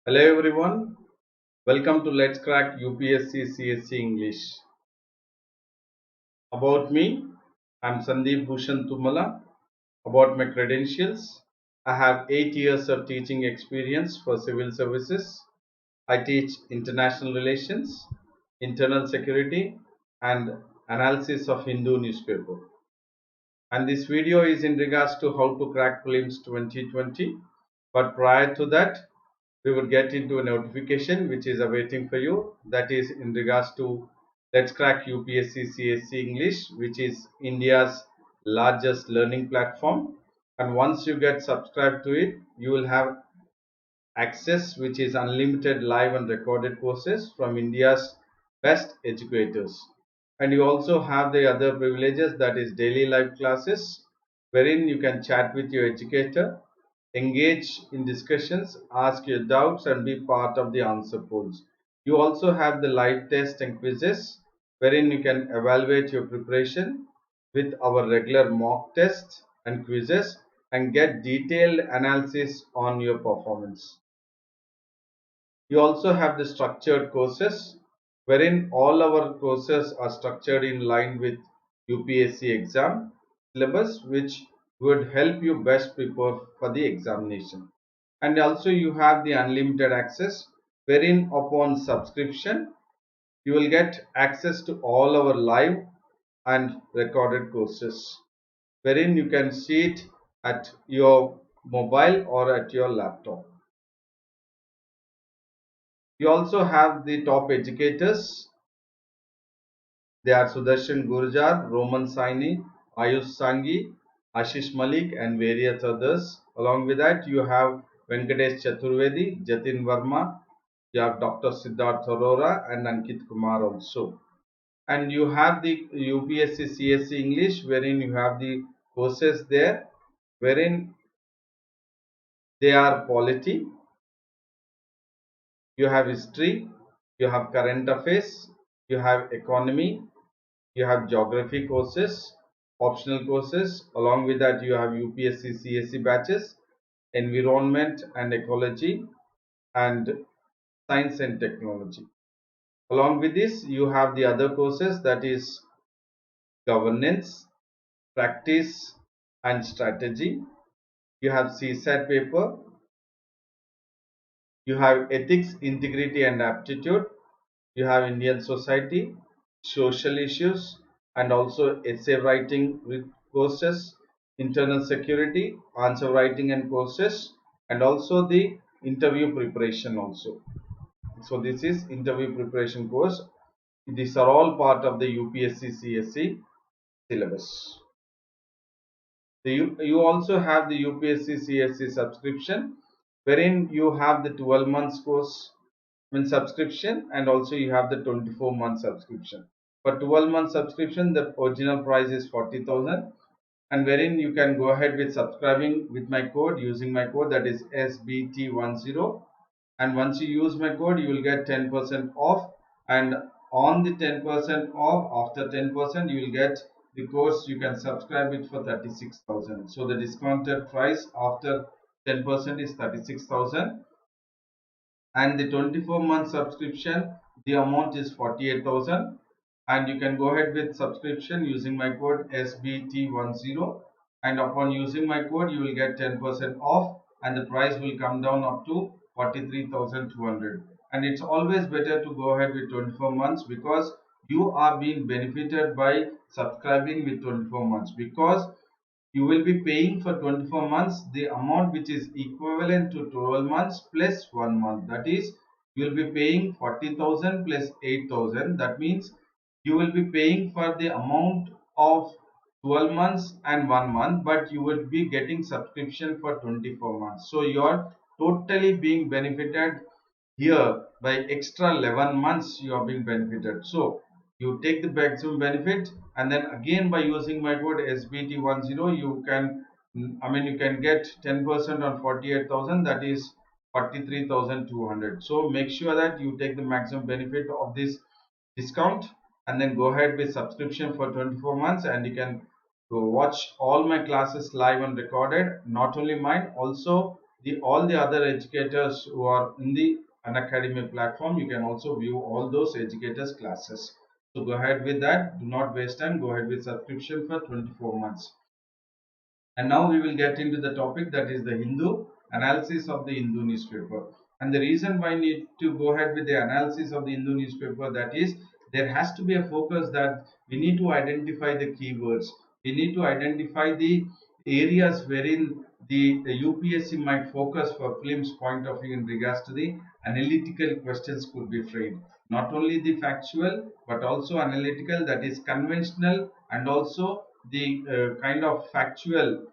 Hello everyone, welcome to Let's Crack UPSC CSE English. About me, I'm Sandeep Bhushan Thummala. About my credentials, I have 8 years of teaching experience for civil services. I teach international relations, internal security, and analysis of Hindu newspaper. And this video is in regards to how to crack prelims 2020. But prior to that, we will get into a notification which is awaiting for you, that is in regards to Let's Crack UPSC CSE English, which is India's largest learning platform. And once you get subscribed to it, you will have access which is unlimited live and recorded courses from India's best educators. And you also have the other privileges, that is daily live classes wherein you can chat with your educator, engage in discussions, ask your doubts and be part of the answer polls. You also have the live test and quizzes wherein you can evaluate your preparation with our regular mock tests and quizzes and get detailed analysis on your performance. You also have the structured courses wherein all our courses are structured in line with UPSC exam syllabus, which would help you best prepare for the examination. And also you have the unlimited access wherein upon subscription you will get access to all our live and recorded courses wherein you can see it at your mobile or at your laptop. You also have the top educators. They are Sudarshan Gurjar, Roman Saini, Ayush Sanghi, Ashish Malik and various others. Along with that, you have Venkatesh Chaturvedi, Jatin Verma, you have Dr. Siddharth Arora and Ankit Kumar also. And you have the UPSC CSE English wherein you have the courses there wherein they are polity, you have history, you have current affairs, you have economy, you have geography courses, optional courses. Along with that, you have UPSC CSE batches, environment and ecology, and science and technology. Along with this, you have the other courses, that is governance, practice and strategy. You have CSAT paper, you have ethics, integrity and aptitude, you have Indian society, social issues, and also essay writing with courses, internal security, answer writing and courses, and also the interview preparation also. So this is interview preparation course. These are all part of the UPSC CSE syllabus. You also have the UPSC CSE subscription wherein you have the 12 months course subscription, and also you have the 24-month subscription. For 12-month subscription, the original price is 40,000, and wherein you can go ahead with subscribing with my code, using my code, that is SBT10, and once you use my code you will get 10% off, and on the 10% off, after 10% you will get the course you can subscribe it for 36,000. So the discounted price after 10% is 36,000, and the 24-month subscription, the amount is 48,000, and you can go ahead with subscription using my code SBT10, and upon using my code you will get 10% off, and the price will come down up to 43,200. And it's always better to go ahead with 24 months because you are being benefited by subscribing with 24 months, because you will be paying for 24 months the amount which is equivalent to 12 months plus 1 month. That is, you will be paying 40,000 plus 8,000. That means you will be paying for the amount of 12 months and 1 month, but you will be getting subscription for 24 months. So you are totally being benefited here. By extra 11 months you are being benefited. So you take the maximum benefit, and then again by using my code SBT10 you can you can get 10% on 48,000, that is 43,200. So make sure that you take the maximum benefit of this discount and then go ahead with subscription for 24 months, and you can go watch all my classes live and recorded, not only mine, also all the other educators who are in the Unacademy platform, you can also view all those educators classes. So go ahead with that. Do not waste time. Go ahead with subscription for 24 months. And now we will get into the topic, that is the Hindu, analysis of the Hindu newspaper. And the reason why I need to go ahead with the analysis of the Hindu newspaper, that is, there has to be a focus that we need to identify the keywords. We need to identify the areas wherein the UPSC might focus for film's point of view in regards to the analytical questions could be framed. Not only the factual but also analytical, that is conventional, and also the kind of factual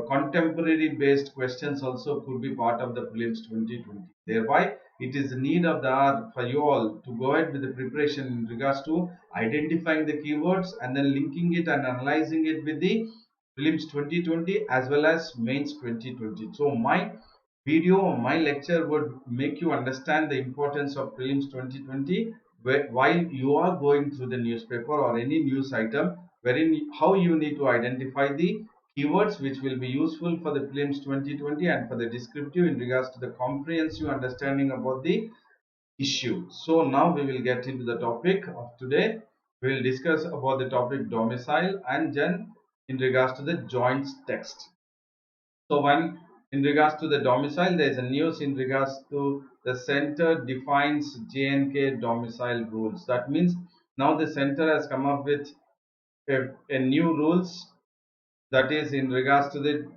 contemporary based questions also could be part of the prelims 2020. Thereby, it is the need of the hour for you all to go ahead with the preparation in regards to identifying the keywords and then linking it and analyzing it with the prelims 2020 as well as mains 2020. So my video or my lecture would make you understand the importance of prelims 2020 while you are going through the newspaper or any news item, wherein how you need to identify the keywords which will be useful for the prelims 2020 and for the descriptive in regards to the comprehensive understanding about the issue. So now we will get into the topic of today. We will discuss about the topic domicile and then in regards to the joints text. So when in regards to the domicile, there is a news in regards to the center defines J&K domicile rules. That means now the center has come up with a new rules, that is in regards to the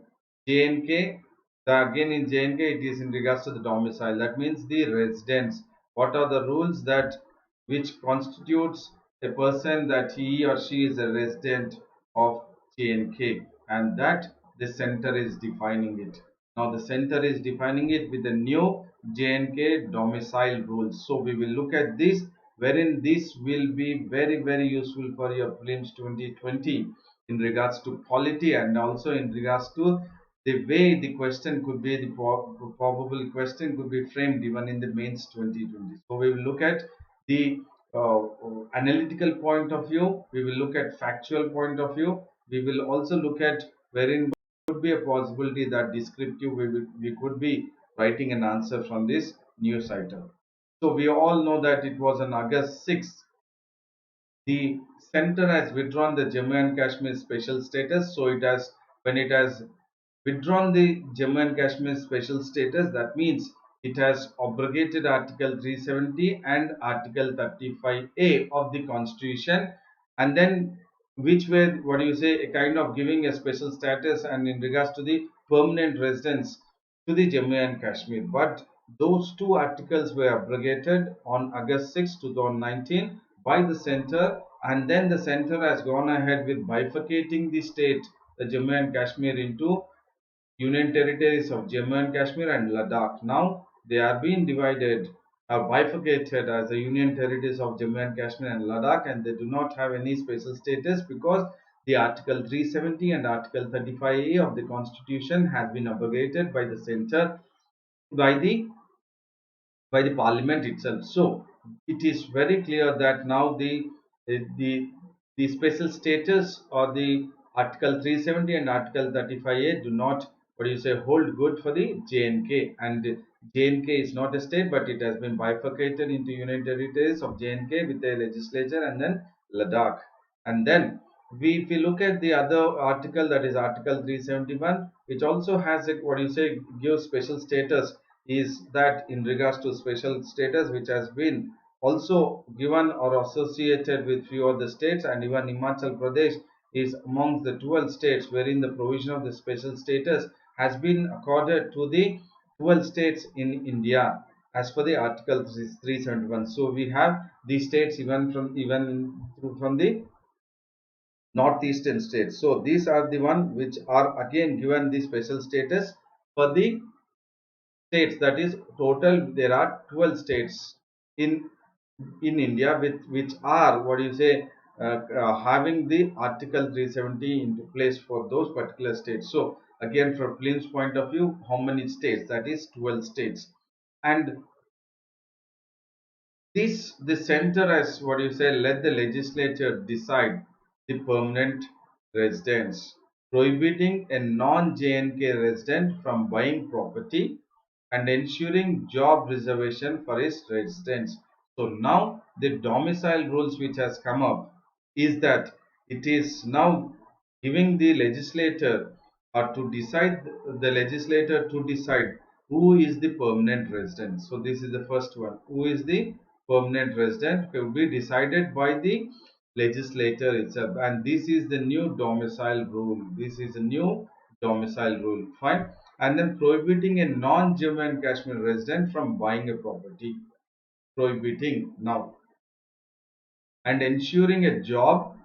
J&K. Again in J&K it is in regards to the domicile. That means the residence. What are the rules that which constitutes a person that he or she is a resident of J&K, and that the center is defining it. Now the center is defining it with the new J&K domicile rules. So we will look at this, wherein this will be very useful for your prelims 2020 in regards to quality and also in regards to the way the question could be, the probable question could be framed even in the mains 2020. So we will look at the analytical point of view, we will look at factual point of view, we will also look at wherein could be a possibility that descriptive we could be writing an answer from this news item. So we all know that it was on August 6th the center has withdrawn the Jammu and Kashmir special status. So it has, when it has withdrawn the Jammu and Kashmir special status, that means it has abrogated Article 370 and Article 35A of the Constitution, and then which were, what do you say, a kind of giving a special status and in regards to the permanent residence to the Jammu and Kashmir. But those two articles were abrogated on August 6, 2019 by the center, and then the center has gone ahead with bifurcating the state, the Jammu and Kashmir, into Union territories of Jammu and Kashmir and Ladakh. Now they are being divided or bifurcated as the Union territories of Jammu and Kashmir and Ladakh, and they do not have any special status because the Article 370 and Article 35A of the Constitution has been abrogated by the center by the parliament itself. So it is very clear that now the the special status or the Article 370 and Article 35A do not, what do you say, hold good for the J&K, and J&K is not a state but it has been bifurcated into union territories of J&K with a legislature and then Ladakh. And then if we look at the other article, that is Article 371, which also has a, what do you say, gives special status, is that in regards to special status which has been also given or associated with few of the states, and even Himachal Pradesh is amongst the 12 states wherein the provision of the special status has been accorded to the 12 states in India as per the Article 371. So we have these states even from the northeastern states. So these are the one which are again given the special status for the states. That is total there are 12 states in India with which are, what do you say, having the Article 370 into place for those particular states. So again from prelims point of view, how many states? That is 12 states. And the center has, what do you say, let the legislature decide the permanent residence prohibiting a non-J&K resident from buying property and ensuring job reservation for his residents. So now the domicile rules which has come up is that it is now giving the legislator or to decide the legislator to decide who is the permanent resident. So this is the first one. Who is the permanent resident will be decided by the legislator itself, and this is the new domicile rule. This is a new domicile rule. Fine. And then prohibiting a non-Jammu and Kashmir resident from buying a property. Prohibiting now. And ensuring a job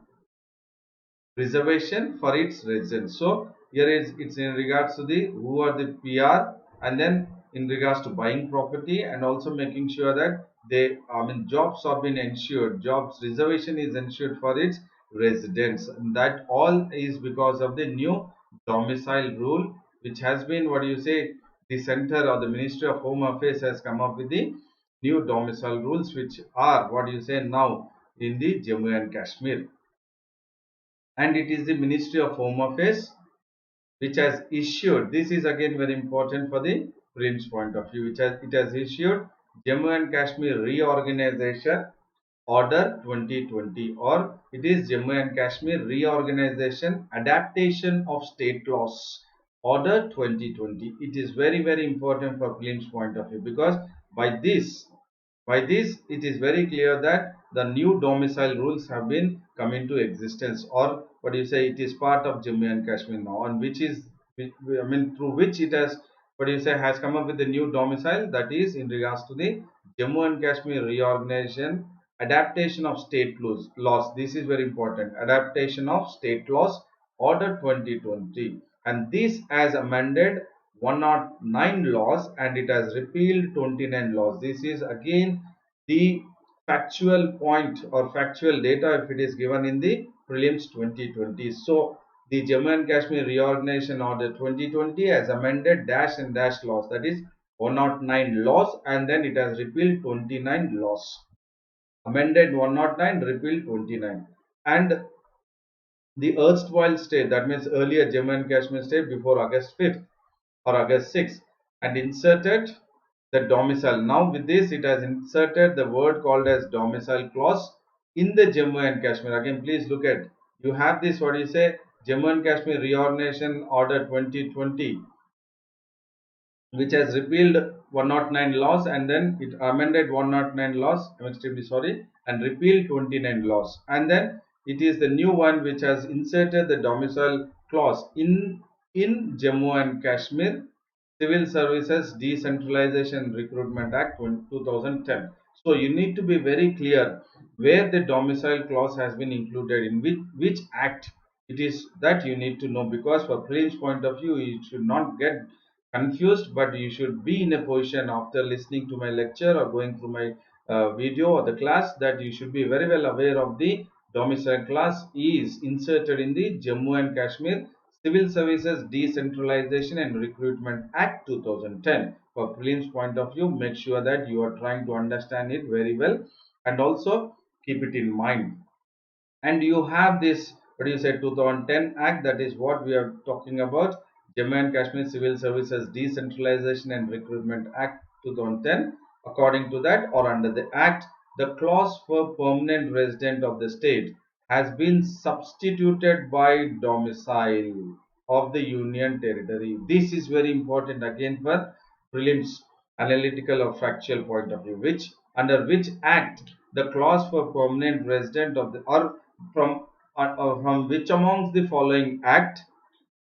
reservation for its residents. So here is it's in regards to the who are the PR, and then in regards to buying property, and also making sure that they jobs are being ensured, jobs reservation is ensured for its residents. And that all is because of the new domicile rule, which has been, what do you say, the center or the Ministry of Home Affairs has come up with the new domicile rules, which are, what do you say, now in the Jammu and Kashmir. And it is the Ministry of Home Affairs which has issued, this is again very important for the prelims point of view, which it has issued Jammu and Kashmir Reorganization Order 2020, or it is Jammu and Kashmir Reorganization Adaptation of State Laws Order 2020. It is very important for prelims point of view, because by this, it is very clear that the new domicile rules have been come into existence, or what do you say, it is part of Jammu and Kashmir now, and which is, through which it has, what do you say, has come up with the new domicile, that is in regards to the Jammu and Kashmir Reorganization Adaptation of State Laws. This is very important. Adaptation of State Laws Order 2020, and this has amended 109 laws and it has repealed 29 laws. This is again the factual point or factual data if it is given in the prelims 2020. So the Jammu and Kashmir Reorganization Order 2020 has amended dash and dash laws, that is 109 laws, and then it has repealed 29 laws. Amended 109, repealed 29. And the erstwhile state, that means earlier Jammu and Kashmir state before August 5th or August 6th, and inserted the domicile. Now with this it has inserted the word called as domicile clause in the Jammu and Kashmir. Again, please look at, you have this, what do you say, Jammu and Kashmir Reorganization Order 2020, which has repealed 109 laws, and then it amended 109 laws, I'm extremely sorry, and repealed 29 laws, and then it is the new one which has inserted the domicile clause in Jammu and Kashmir Civil Services Decentralization Recruitment Act 2010. So you need to be very clear where the domicile clause has been included, in which act it is, that you need to know, because for prelims point of view you should not get confused, but you should be in a position after listening to my lecture or going through my video or the class, that you should be very well aware of the domicile clause is inserted in the Jammu and Kashmir Civil Services Decentralization and Recruitment Act 2010. For prelims point of view, make sure that you are trying to understand it very well and also keep it in mind. And you have this, what do you say, 2010 Act, that is what we are talking about, Jammu and Kashmir Civil Services Decentralization and Recruitment Act 2010. According to that, or under the Act, the clause for permanent resident of the state has been substituted by domicile of the union territory. This is very important again for prelims analytical or factual point of view, which under which act the clause for permanent resident of the, or from which amongst the following act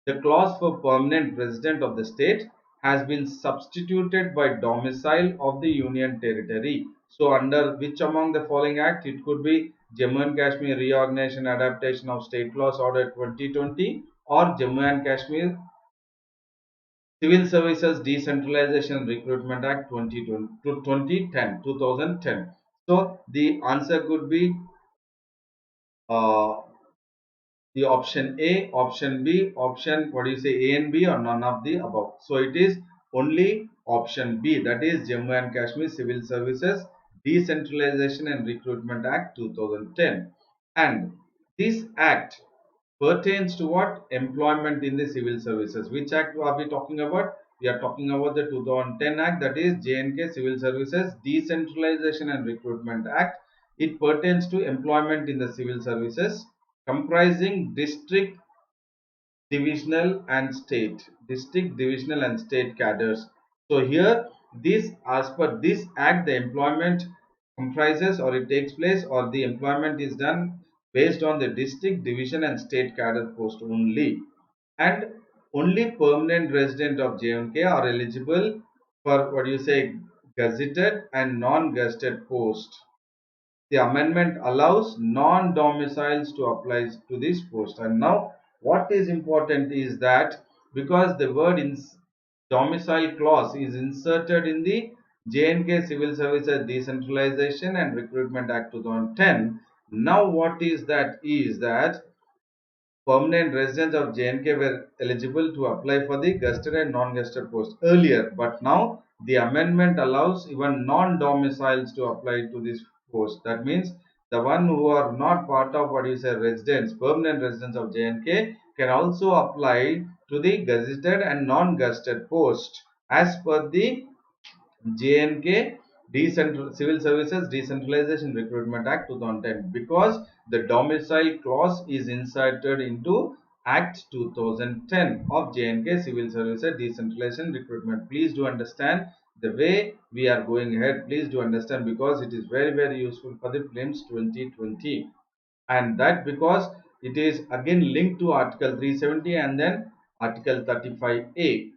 the clause for permanent resident of the state has been substituted by domicile of the union territory. So under which among the following act, it could be Jammu and Kashmir Reorganization Adaptation of State Laws Order 2020 or Jammu and Kashmir Civil Services Decentralization Recruitment Act 2010. So the answer could be the option A, option B, option, what do you say, A and B, or none of the above. So it is only option B, that is Jammu and Kashmir Civil Services Decentralization and Recruitment Act 2010. And this act pertains to what? Employment in the civil services. Which act are we talking about? We are talking about the 2010 Act, that is J&K Civil Services Decentralization and Recruitment Act. It pertains to employment in the civil services comprising district, divisional and state cadres. So here, this, as per this act, the employment comprises, or it takes place, or the employment is done based on the district, division and state cadre post only, and only permanent resident of J&K are eligible for, what do you say, gazetted and non-gazetted post. The amendment allows non-domiciles to apply to this post. And now what is important is that because the word in domicile clause is inserted in the J&K Civil Services Decentralization and Recruitment Act 2010, now what is that permanent residents of J&K were eligible to apply for the gazetted and non-gazetted post earlier, but now the amendment allows even non-domiciles to apply to this post. That means the one who are not part of, what you say, residents, permanent residents of J&K can also apply to the gazetted and non-gazetted post as per the J&K Civil Services Decentralization Recruitment Act 2010, because the domicile clause is inserted into Act 2010 of J&K Civil Services Decentralization Recruitment. Please do understand the way we are going ahead. Please do understand, because it is very useful for the prelims 2020, and that because it is again linked to Article 370 and then Article 35A.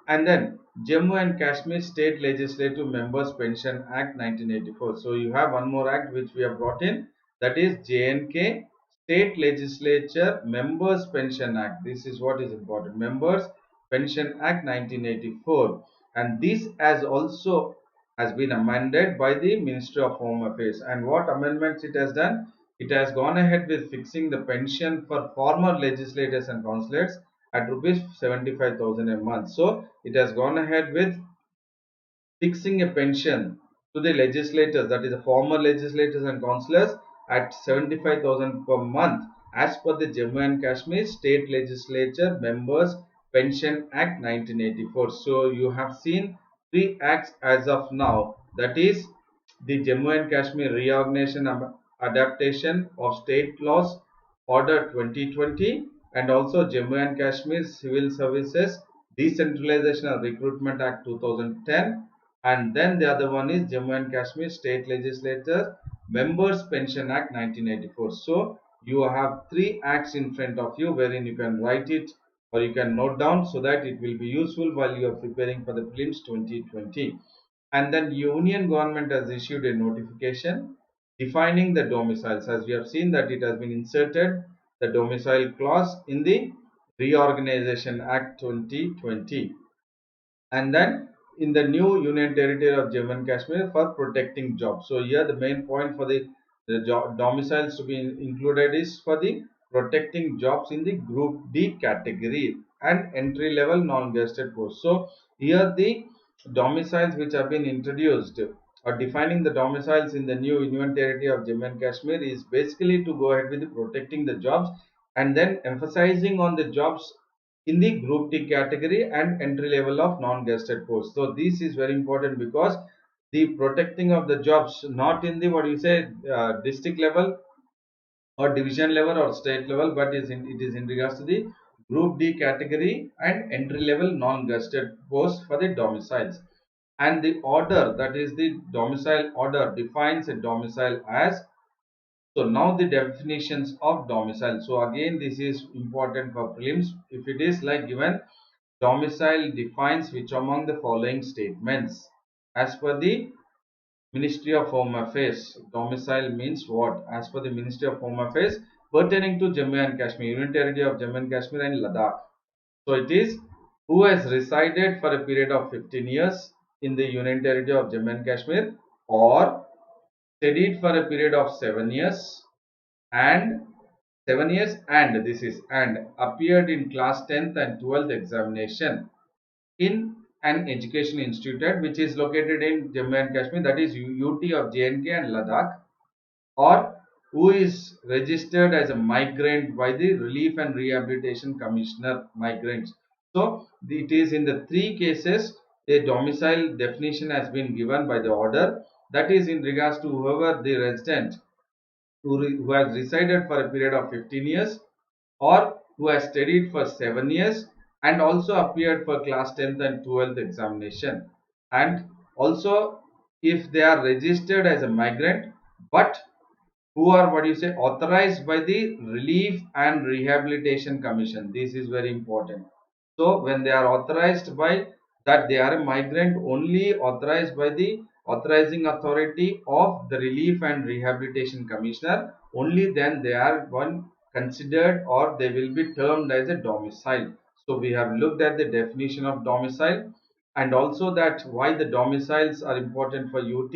And then Jammu and Kashmir State Legislative Members Pension Act 1984. So you have one more act which we have brought in, that is J&K State Legislature Members Pension Act. This is what is important, Members Pension Act 1984, and this has been amended by the Ministry of Home Affairs. And what amendments it has done? It has gone ahead with fixing the pension for former legislators and councillors at rupees 75,000 a month. So it has gone ahead with fixing a pension to the legislators, that is the former legislators and councillors, at 75,000 per month as per the Jammu and Kashmir State Legislature Members Pension Act 1984. So you have seen three acts as of now, that is the Jammu and Kashmir Reorganization Adaptation of State Laws Order 2020, and also Jammu and Kashmir Civil Services Decentralization and Recruitment Act 2010, and then the other one is Jammu and Kashmir State Legislature Members Pension Act 1984. So you have three acts in front of you wherein you can write it or you can note down, so that it will be useful while you are preparing for the prelims 2020. And then Union government has issued a notification defining the domiciles, as we have seen that it has been inserted the domicile clause in the Reorganization Act 2020. And then in the new Union Territory of Jammu and Kashmir for protecting jobs. So here the main point for the domiciles to be included is for the protecting jobs in the Group D category and entry level non-gazetted posts. So here the domiciles which have been introduced, or defining the domiciles in the new Union Territory of Jammu and Kashmir, is basically to go ahead with the protecting the jobs and then emphasizing on the jobs in the Group D category and entry level of non-gazetted posts. So this is very important, because the protecting of the jobs not in the, what you say, district level or division level or state level, but it is in regards to the Group D category and entry level non-gazetted posts for the domiciles. And the order, that is the domicile order, defines a domicile as. So now the definitions of domicile. So again this is important for prelims. If it is like given, domicile defines which among the following statements. As per the Ministry of Home Affairs, domicile means what? As per the Ministry of Home Affairs, pertaining to Jammu and Kashmir, Union Territory of Jammu and Kashmir and Ladakh. So it is who has resided for a period of 15 years in the Union Territory of Jammu and Kashmir, or studied for a period of 7 years and this is and appeared in class 10th and 12th examination in an education institute which is located in Jammu and Kashmir, that is UT of J&K and Ladakh, or who is registered as a migrant by the Relief and Rehabilitation Commissioner migrants. So it is in the three cases a domicile definition has been given by the order, that is in regards to whoever the resident who has resided for a period of 15 years or who has studied for 7 years and also appeared for class 10th and 12th examination, and also if they are registered as a migrant but who are authorized by the Relief and Rehabilitation Commission. This is very important. So when they are authorized by that, they are a migrant only authorized by the authorizing authority of the Relief and Rehabilitation Commissioner, only then they are one considered or they will be termed as a domicile. So we have looked at the definition of domicile and also that why the domiciles are important for UT.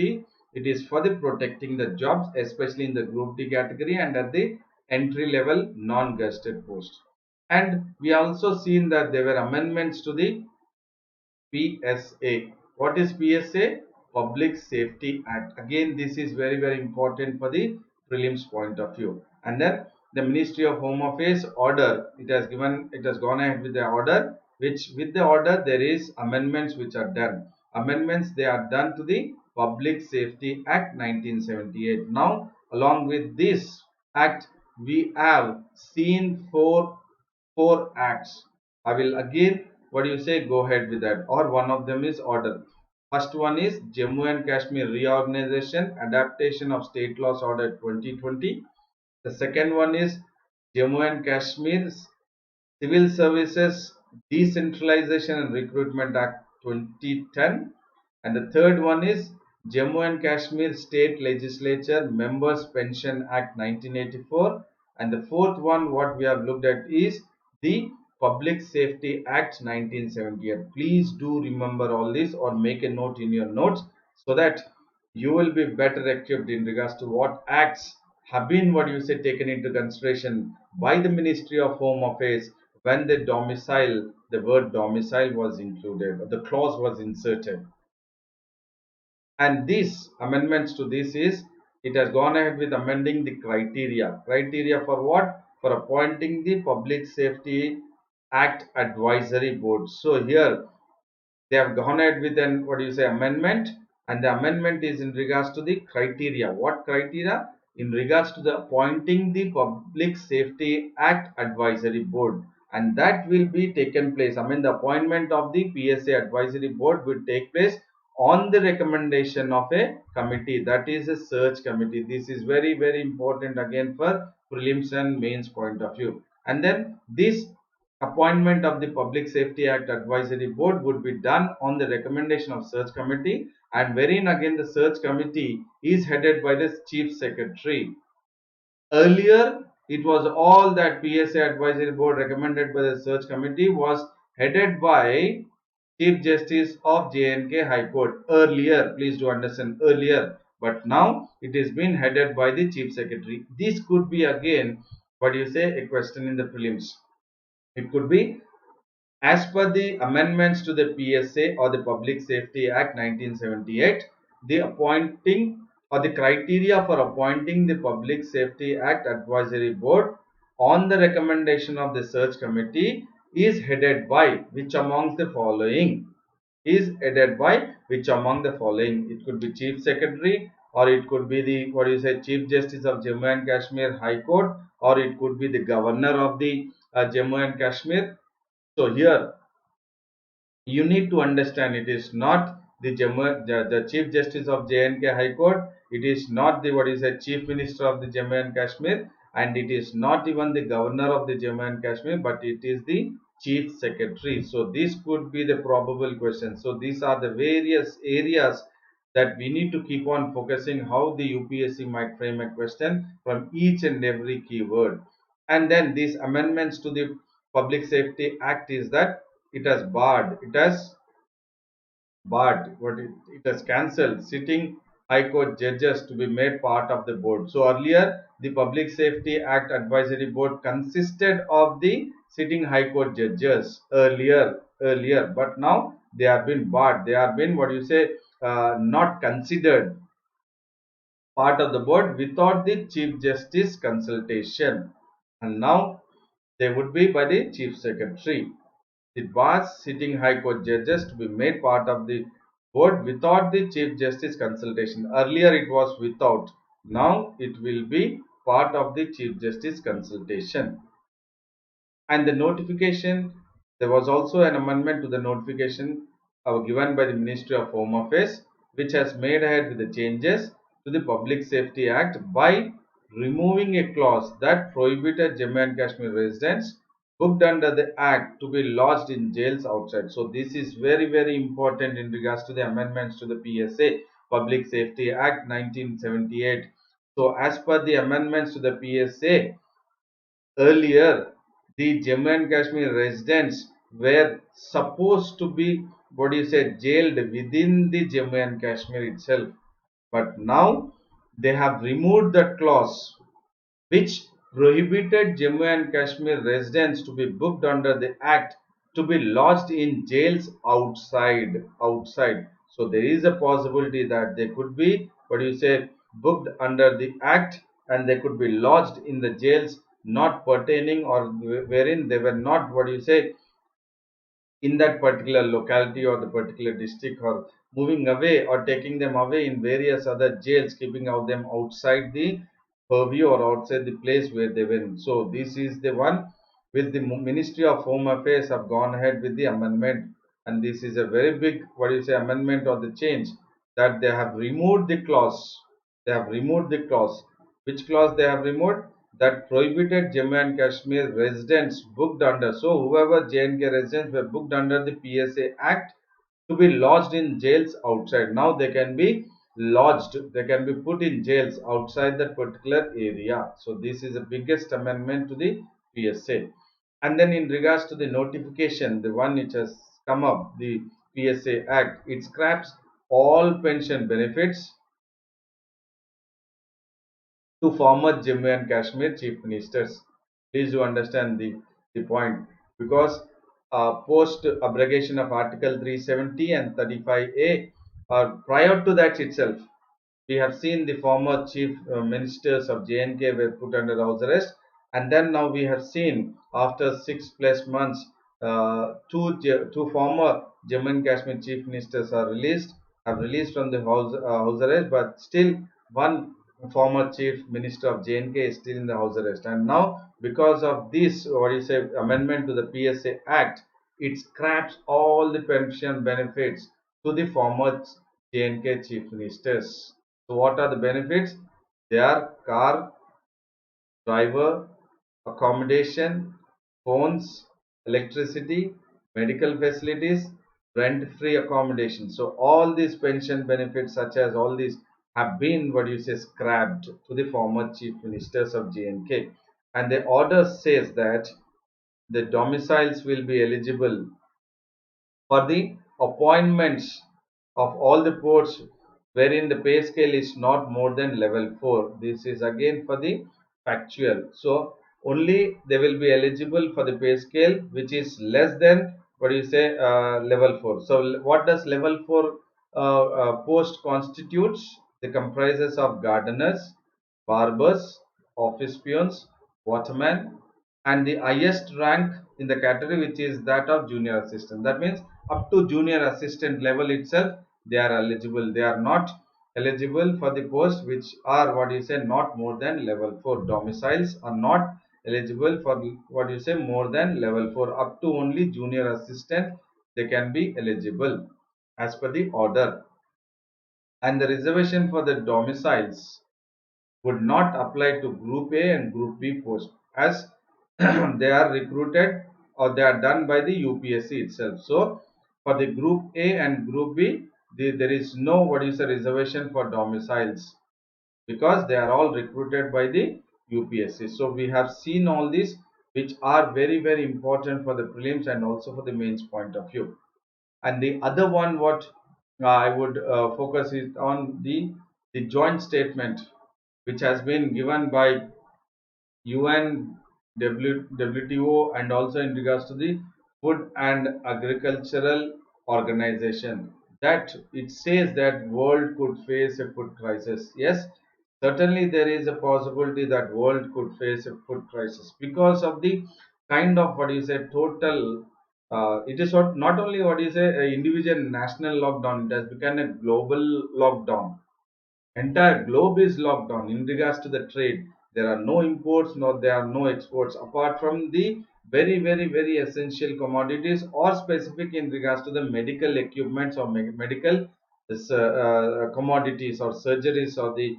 It is for the protecting the jobs, especially in the group D category and at the entry level non-gazetted post. And we also seen that there were amendments to the PSA. What is PSA? Public Safety Act. Again, this is very important for the prelims point of view. And then the Ministry of Home Affairs order, it has gone ahead with the order, which with the order there is amendments which are done. Amendments they are done to the Public Safety Act 1978. Now, along with this act, we have seen four acts. I will again go ahead with that, or one of them is order. First one is Jammu and Kashmir Reorganization Adaptation of State Laws Order 2020. The second one is Jammu and Kashmir Civil Services Decentralization and Recruitment Act 2010, and the third one is Jammu and Kashmir State Legislature Members Pension Act 1984, and the fourth one what we have looked at is the Public Safety Act 1978. Please do remember all this or make a note in your notes so that you will be better equipped in regards to what acts have been taken into consideration by the Ministry of Home Affairs when the word domicile was included, the clause was inserted. And these amendments to this is, it has gone ahead with amending the criteria. Criteria for what? For appointing the Public Safety Act Advisory Board. So here they have gone ahead with an amendment, and the amendment is in regards to the criteria. What criteria? In regards to the appointing the Public Safety Act Advisory Board, and that will be taken place. The appointment of the PSA Advisory Board will take place on the recommendation of a committee, that is a search committee. This is very important again for prelims and mains point of view. And then this appointment of the Public Safety Act Advisory Board would be done on the recommendation of search committee, and wherein again the search committee is headed by the chief secretary. Earlier it was all that PSA Advisory Board recommended by the search committee was headed by Chief Justice of J&K High Court. Earlier, please do understand, earlier, but now it is being headed by the chief secretary. This could be again a question in the prelims. It could be, as per the amendments to the PSA or the Public Safety Act 1978, the appointing or the criteria for appointing the Public Safety Act Advisory Board on the recommendation of the search committee is headed by which among the following? Is headed by which among the following? It could be Chief Secretary, or it could be the Chief Justice of Jammu and Kashmir High Court, or it could be the Governor of the Jammu and Kashmir. So here you need to understand, it is not the Chief Justice of J&K High Court, it is not the Chief Minister of the Jammu and Kashmir, and it is not even the Governor of the Jammu and Kashmir, but it is the Chief Secretary. So this could be the probable question. So these are the various areas that we need to keep on focusing how the UPSC might frame a question from each and every keyword. And then these amendments to the Public Safety Act is that it has cancelled sitting high court judges to be made part of the board. So earlier the Public Safety Act Advisory Board consisted of the sitting high court judges earlier, but now they have been barred. They have been not considered part of the board without the Chief Justice consultation, and now they would be by the Chief Secretary. It was sitting High Court judges to be made part of the board without the Chief Justice consultation. Earlier it was without. Now it will be part of the Chief Justice consultation. And the notification, there was also an amendment to the notification given by the Ministry of Home Affairs, which has made ahead with the changes to the Public Safety Act by removing a clause that prohibited Jammu and Kashmir residents booked under the act to be lodged in jails outside. So this is very important in regards to the amendments to the PSA, Public Safety Act 1978. So as per the amendments to the PSA, earlier the Jammu and Kashmir residents were supposed to be, what do you say, jailed within the Jammu and Kashmir itself, but now they have removed that clause which prohibited Jammu and Kashmir residents to be booked under the act to be lodged in jails outside. So there is a possibility that they could be, what do you say, booked under the act, and they could be lodged in the jails not pertaining, or wherein they were not, what do you say, in that particular locality or the particular district, or moving away or taking them away in various other jails, keeping out them outside the purview or outside the place where they were in. So this is the one with the Ministry of Home Affairs have gone ahead with the amendment, and this is a very big, what do you say, amendment or the change, that they have removed the clause. They have removed the clause. Which clause they have removed? That prohibited Jammu and Kashmir residents booked under. So whoever J&K residents were booked under the PSA Act to be lodged in jails outside. Now they can be lodged, they can be put in jails outside that particular area. So this is the biggest amendment to the PSA. And then in regards to the notification, the one which has come up, the PSA Act, it scraps all pension benefits to former Jammu and Kashmir chief ministers. Please do understand the point, because post abrogation of Article 370 and 35A, prior to that itself, we have seen the former chief ministers of J&K were put under house arrest, and then now we have seen after 6+ months, two former Jammu and Kashmir chief ministers are released from the house arrest, but still one former chief minister of J&K is still in the house arrest. And now because of this, what you say, amendment to the PSA Act, it scraps all the pension benefits to the former J&K chief ministers. So what are the benefits? They are car, driver, accommodation, phones, electricity, medical facilities, rent-free accommodation. So all these pension benefits, such as all these, have been, what you say, scrapped to the former chief ministers of J&K. And the order says that the domiciles will be eligible for the appointments of all the posts wherein the pay scale is not more than level 4. This is again for the factual. So only they will be eligible for the pay scale which is less than, what do you say, level 4. So what does level 4 post constitutes? They comprises of gardeners, barbers, office peons, watermen, and the highest rank in the category, which is that of junior assistant. That means up to junior assistant level itself they are eligible. They are not eligible for the post which are, what you say, not more than level 4. Domiciles are not eligible for, what you say, more than level 4. Up to only junior assistant they can be eligible as per the order. And the reservation for the domiciles would not apply to Group A and Group B posts, as they are recruited or they are done by the UPSC itself. So for the Group A and Group B, there is no, what is a reservation for domiciles, because they are all recruited by the UPSC. So we have seen all these, which are very important for the prelims and also for the mains point of view. And the other one, what I would focus is on the joint statement which has been given by UN, WTO, and also in regards to the Food and Agricultural Organization, that it says that world could face a food crisis. Yes, certainly there is a possibility that world could face a food crisis because of the kind of what you say total. It is not only what you say a individual national lockdown, it has become a global lockdown. Entire globe is locked down in regards to the trade. There are no imports, nor there are no exports apart from the very essential commodities or specific in regards to the medical equipments or medical commodities or surgeries or the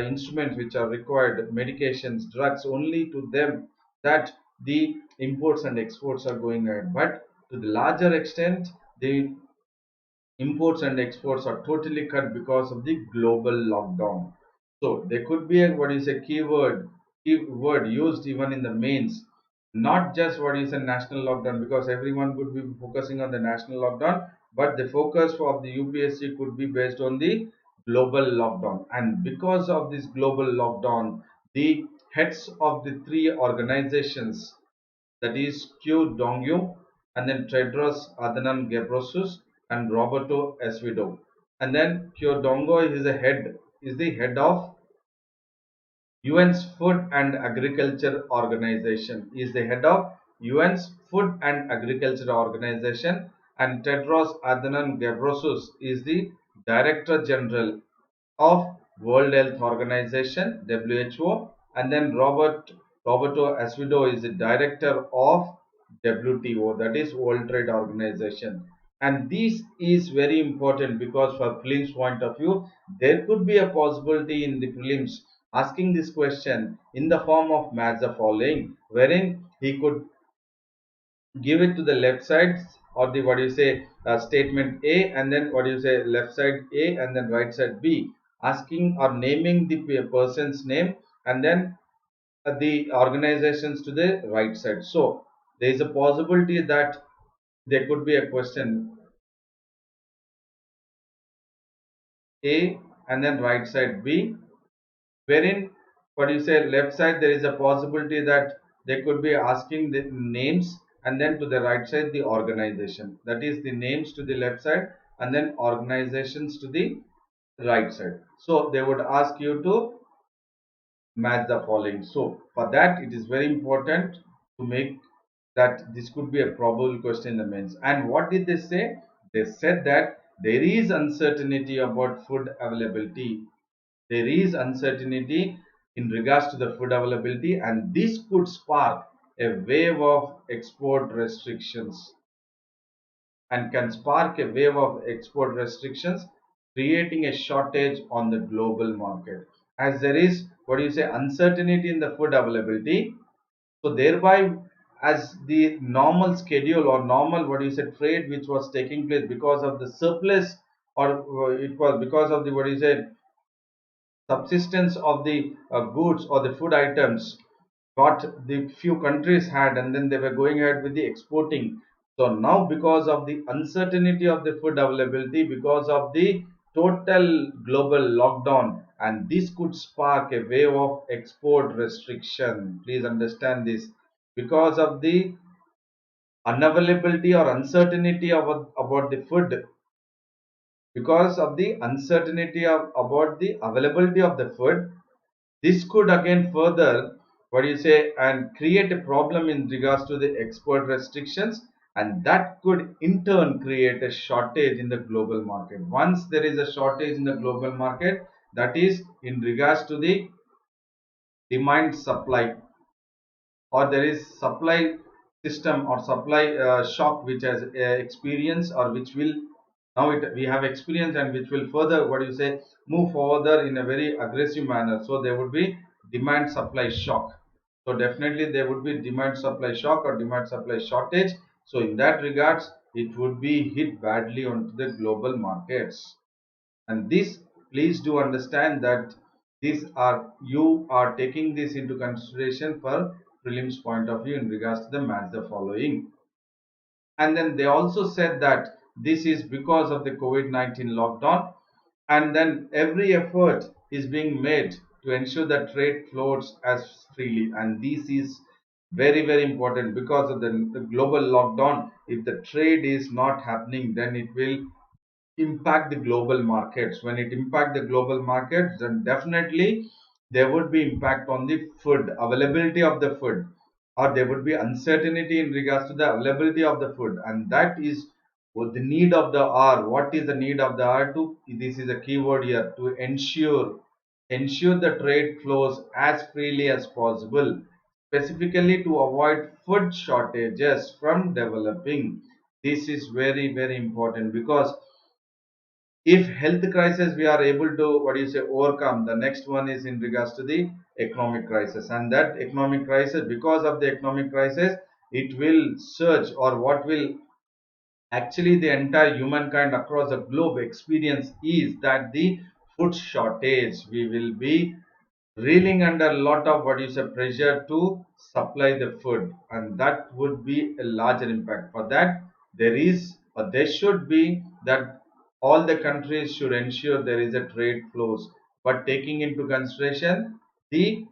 instruments which are required, medications, drugs. Only to them that the imports and exports are going ahead, but to the larger extent the imports and exports are totally cut because of the global lockdown. So there could be a what is a keyword used even in the mains, not just what is a national lockdown, because everyone would be focusing on the national lockdown, but the focus of the UPSC could be based on the global lockdown. And because of this global lockdown, the heads of the three organizations, that is Q Dongyu, and then Tedros Adhanom Ghebreyesus and Roberto Esvido. And then Q Dongo is the head of UN's Food and Agriculture Organization. He is the head of UN's Food and Agriculture Organization, and Tedros Adhanom Ghebreyesus is the Director General of World Health Organization (WHO), and then Roberto Esvido is the director of WTO, that is World Trade Organization. And this is very important because for prelims point of view, there could be a possibility in the prelims asking this question in the form of match the following, wherein he could give it to the left side or the what do you say statement A, and then what do you say left side A and then right side B, asking or naming the person's name and then the organizations to the right side. So there is a possibility that there could be a question A and then right side B, wherein what you say left side there is a possibility that they could be asking the names, and then to the right side the organization, that is the names to the left side and then organizations to the right side. So they would ask you to match the following. So for that it is very important to make that this could be a probable question in the mains. And what did they say? They said that there is uncertainty about food availability. There is uncertainty in regards to the food availability, and this could spark a wave of export restrictions and can spark a wave of export restrictions, creating a shortage on the global market. As there is what do you say uncertainty in the food availability, so thereby as the normal schedule or normal what do you say trade which was taking place because of the surplus, or it was because of the what do you say subsistence of the goods or the food items what the few countries had, and then they were going ahead with the exporting. So now because of the uncertainty of the food availability, because of the total global lockdown, and this could spark a wave of export restriction. Please understand this, because of the unavailability or uncertainty about the food, because of the uncertainty about the availability of the food, this could again further what do you say and create a problem in regards to the export restrictions, and that could in turn create a shortage in the global market. Once there is a shortage in the global market, that is in regards to the demand supply, or there is supply system or supply shock which has experienced or which will now we have experienced and which will further what do you say move further in a very aggressive manner. So there would be demand supply shock. So definitely there would be demand supply shock or demand supply shortage. So in that regards it would be hit badly onto the global markets. And this, please do understand that these are you are taking this into consideration for prelims point of view in regards to the match the following. And then they also said that this is because of the COVID-19 lockdown, and then every effort is being made to ensure that trade flows as freely, and this is very important because of the global lockdown. If the trade is not happening, then it will impact the global markets. When it impact the global markets, then definitely there would be impact on the food, availability of the food, or there would be uncertainty in regards to the availability of the food, and that is what the need of the hour. What is the need of the hour? To, this is a keyword here, to ensure the trade flows as freely as possible, specifically to avoid food shortages from developing. This is very, very important, because if health crisis we are able to, what do you say, overcome, the next one is in regards to the economic crisis. And that economic crisis, because of the economic crisis, it will surge, or what will actually the entire humankind across the globe experience is that the food shortage. We will be reeling under a lot of, what you say, pressure to supply the food, and that would be a larger impact. For that, there is, or there should be, that all the countries should ensure there is a trade flows, but taking into consideration the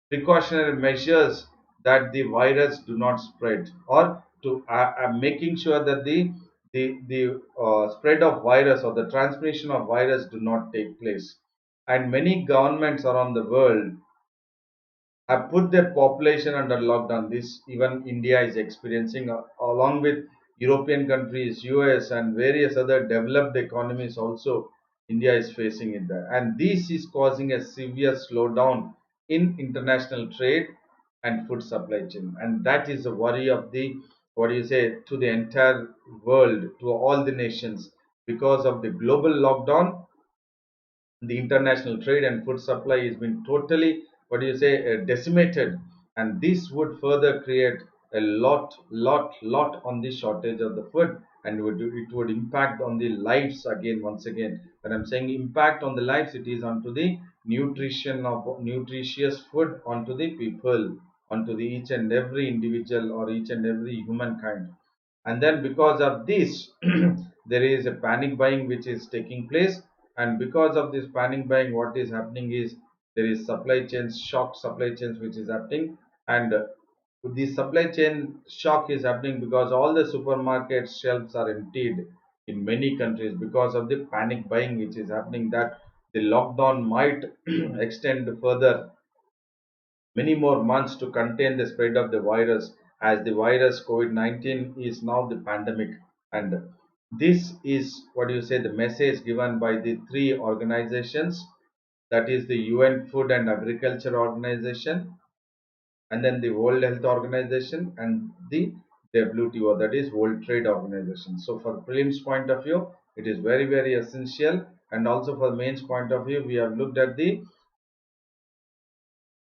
precautionary measures that the virus do not spread, or to making sure that the spread of virus or the transmission of virus do not take place. And many governments around the world have put their population under lockdown. This even India is experiencing, along with European countries, US, and various other developed economies also. India is facing it there, and this is causing a severe slowdown in international trade and food supply chain, and that is the worry of the, what do you say, to the entire world, to all the nations, because of the global lockdown. The international trade and food supply has been totally, what do you say, decimated, and this would further create a lot on the shortage of the food, and it would impact on the lives again. Once again, when I'm saying impact on the lives, it is onto the nutrition of nutritious food onto the people, onto the each and every individual, or each and every humankind. And then because of this there is a panic buying which is taking place, and because of this panic buying, what is happening is there is supply chains shock, supply chains which is happening. And the supply chain shock is happening because all the supermarket shelves are emptied in many countries, because of the panic buying which is happening, that the lockdown might extend further many more months to contain the spread of the virus, as the virus COVID-19 is now the pandemic. And this is, what do you say, the message given by the three organizations, that is the UN Food and Agriculture Organization, and then the World Health Organization, and the WTO, that is World Trade Organization. So for prelims point of view, it is very, very essential, and also for mains point of view, we have looked at the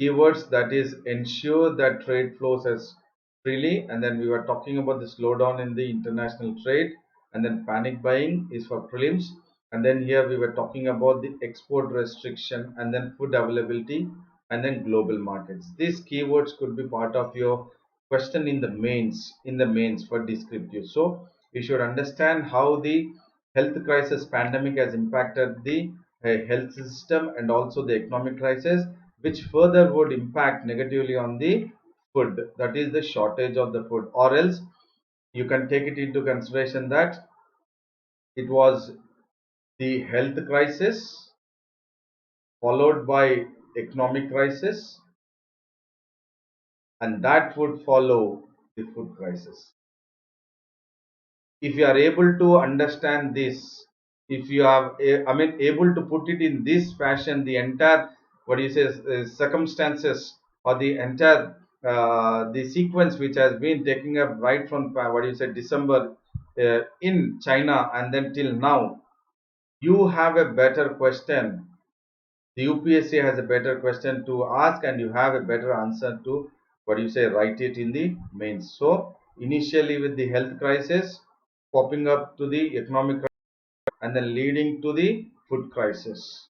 keywords, that is ensure that trade flows as freely, and then we were talking about the slowdown in the international trade, and then panic buying is for prelims, and then here we were talking about the export restriction, and then food availability, and then global markets. These keywords could be part of your question in the mains for descriptive. So you should understand how the health crisis pandemic has impacted the health system, and also the economic crisis, which further would impact negatively on the food, that is the shortage of the food. Or else you can take it into consideration that it was the health crisis followed by economic crisis, and that would follow the food crisis. If you are able to understand this, if you are able to put it in this fashion, the entire, what do you say, circumstances, or the entire the sequence which has been taking up right from what do you say, December in China, and then till now, you have a better question. The UPSC has a better question to ask, and you have a better answer to, what do you say, write it in the mains. So initially with the health crisis popping up to the economic, and then leading to the food crisis.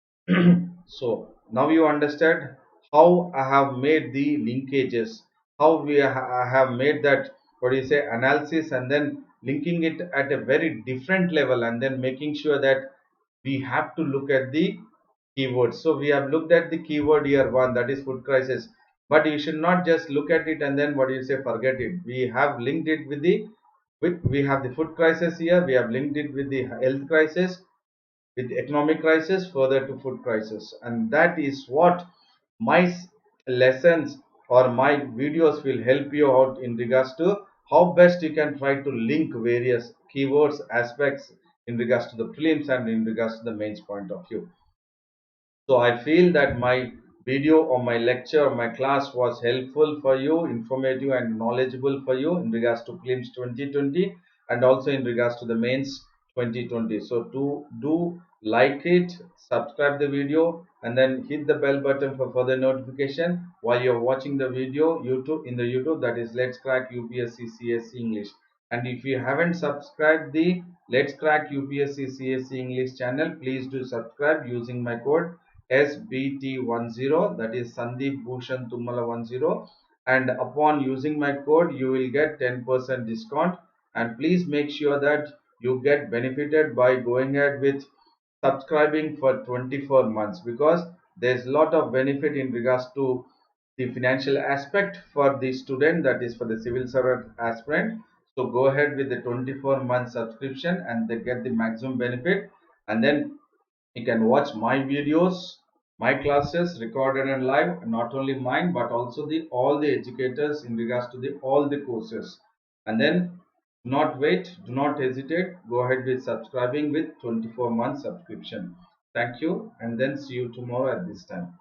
So now you understand how I have made the linkages, how I have made that, what do you say, analysis, and then linking it at a very different level, and then making sure that we have to look at the keywords. So we have looked at the keyword here one, that is food crisis, but you should not just look at it and then, what do you say, forget it. We have linked it with the, we have the food crisis here, we have linked it with the health crisis, with economic crisis further to food crisis, and that is what my lessons or my videos will help you out in regards to how best you can try to link various keywords aspects in regards to the prelims and in regards to the mains point of view. So I feel that my video or my lecture or my class was helpful for you, informative and knowledgeable for you in regards to prelims 2020 and also in regards to the mains 2020. So to do like it, subscribe the video and then hit the bell button for further notification while you're watching the video in the YouTube, that is Let's Crack UPSC CSE English. And if you haven't subscribed the Let's Crack UPSC CSE English channel, please do subscribe using my code SBT10, that is Sandeep Bhushan Thummala 10, and upon using my code you will get 10% discount. And please make sure that you get benefited by going ahead with subscribing for 24 months, because there's a lot of benefit in regards to the financial aspect for the student, that is for the civil servant aspirant. So go ahead with the 24-month subscription and they get the maximum benefit, and then you can watch my videos, my classes recorded and live, not only mine but also the all the educators in regards to the all the courses. And then do not wait, do not hesitate, go ahead with subscribing with 24-month subscription. Thank you, and then see you tomorrow at this time.